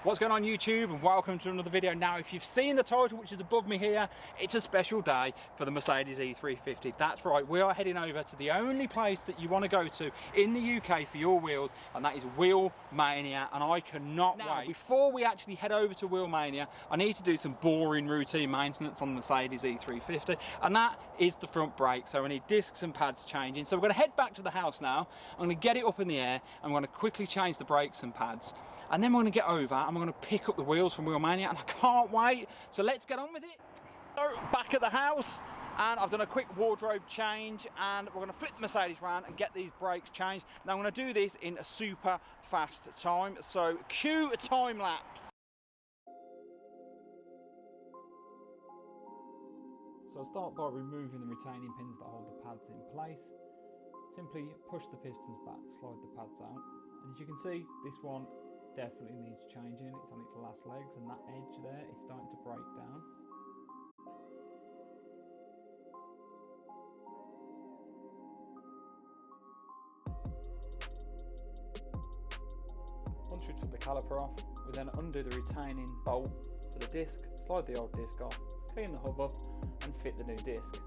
What's going on YouTube, and welcome to another video. Now if you've seen the title which is above me here, it's a special day for the Mercedes E350. That's right, we are heading over to the only place that you want to go to in the UK for your wheels, and that is Wheel Mania, and I cannot wait. Before we actually head over to Wheel Mania, I need to do some boring routine maintenance on the Mercedes E350, and that is the front brake. So I need discs and pads changing. So we're going to head back to the house now. I'm going to get it up in the air, I'm going to quickly change the brakes and pads, and then we're going to get over and we're going to pick up the wheels from Wheel Mania, and I can't wait. So let's get on with it. So back at the house, and I've done a quick wardrobe change, and we're going to flip the Mercedes round and get these brakes changed. Now I'm going to do this in a super fast time, so cue a time lapse. So I'll start by removing the retaining pins that hold the pads in place. Simply push the pistons back, slide the pads out, and as you can see, this one definitely needs changing. It's on its last legs, and that edge there is starting to break down. Once we took the caliper off, we then undo the retaining bolt for the disc, slide the old disc off, clean the hub up and fit the new disc.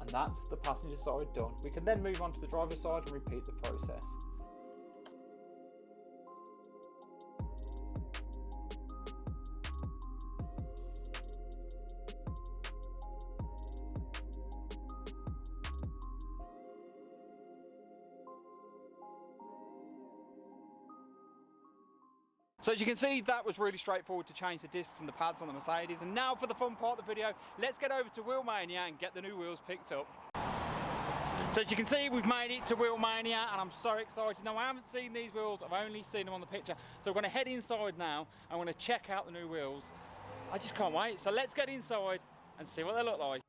And that's the passenger side done. We can then move on to the driver's side and repeat the process. So as you can see, that was really straightforward to change the discs and the pads on the Mercedes. And now for the fun part of the video, let's get over to Wheel Mania and get the new wheels picked up. So as you can see, we've made it to Wheel Mania, and I'm so excited. Now I haven't seen these wheels, I've only seen them on the picture. So we're going to head inside now, and we're going to check out the new wheels. I just can't wait. So let's get inside and see what they look like.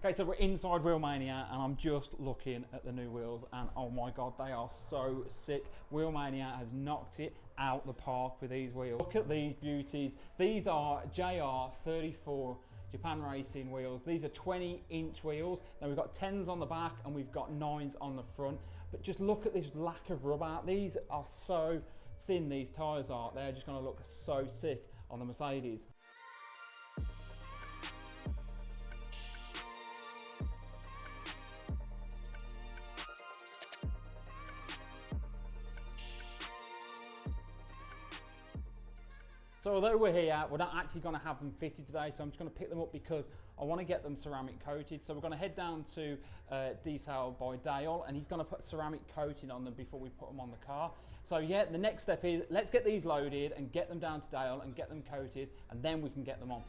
Okay, so we're inside Wheel Mania, and I'm just looking at the new wheels, and oh my god, they are so sick. Wheel Mania has knocked it out the park with these wheels. Look at these beauties. These are JR34 Japan Racing wheels. These are 20-inch wheels. Now we've got 10s on the back and we've got 9s on the front, but just look at this lack of rubber. These are so thin, these tyres are. They're just going to look so sick on the Mercedes. So although we're here, we're not actually going to have them fitted today, so I'm just going to pick them up because I want to get them ceramic coated. So we're going to head down to Detail by Dale, and he's going to put ceramic coating on them before we put them on the car. So yeah, the next step is let's get these loaded and get them down to Dale and get them coated, and then we can get them on.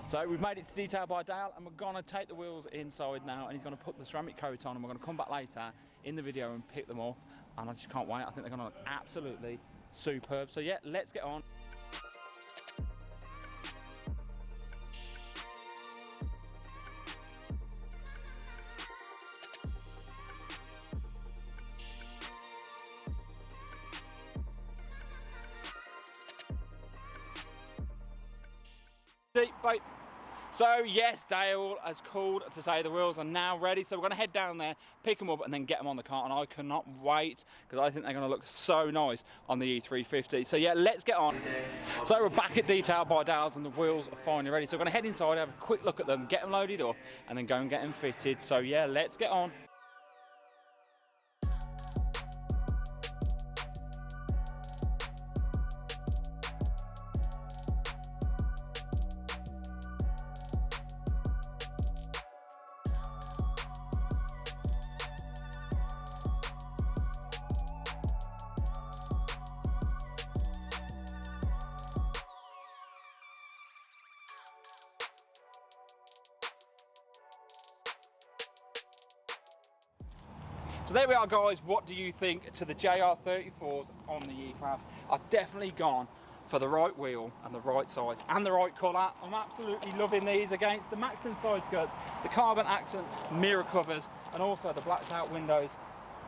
So we've made it to Detail by Dale, and we're going to take the wheels inside now, and he's going to put the ceramic coat on, and we're going to come back later in the video and pick them up, and I just can't wait. I think they're going to look absolutely superb. So yeah, let's get on. Bye. So yes, Dale has called to say the wheels are now ready, so we're going to head down there, pick them up and then get them on the car, and I cannot wait because I think they're going to look so nice on the E350. So yeah, let's get on. So we're back at Detail by Dale's and the wheels are finally ready, so we're going to head inside, have a quick look at them, get them loaded up and then go and get them fitted. So yeah, let's get on. So there we are, guys. What do you think to the JR34s on the E-Class? I've definitely gone for the right wheel and the right size and the right colour. I'm absolutely loving these against the Maxton side skirts, the carbon accent mirror covers, and also the blacked out windows.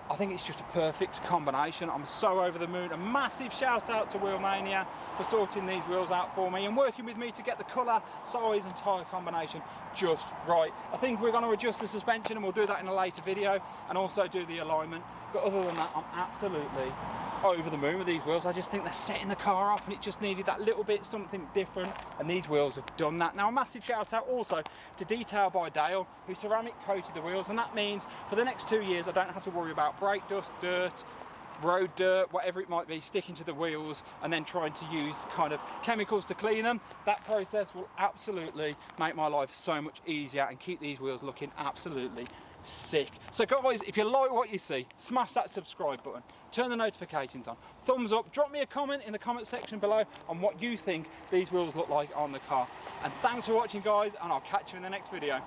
I think it's just a perfect combination. I'm so over the moon. A massive shout out to Wheel Mania for sorting these wheels out for me and working with me to get the colour, size and tyre combination just right. I think we're going to adjust the suspension and we'll do that in a later video, and also do the alignment. But other than that, I'm absolutely over the moon with these wheels. I just think they're setting the car off, and it just needed that little bit something different, and these wheels have done that. Now, a massive shout out also to Detail by Dale, who ceramic coated the wheels, and that means for the next 2 years I don't have to worry about brake dust, dirt, road dirt, whatever it might be, sticking to the wheels and then trying to use kind of chemicals to clean them. That process will absolutely make my life so much easier and keep these wheels looking absolutely sick. So guys, if you like what you see, smash that subscribe button, turn the notifications on, thumbs up, drop me a comment in the comment section below on what you think these wheels look like on the car. And thanks for watching, guys, and I'll catch you in the next video.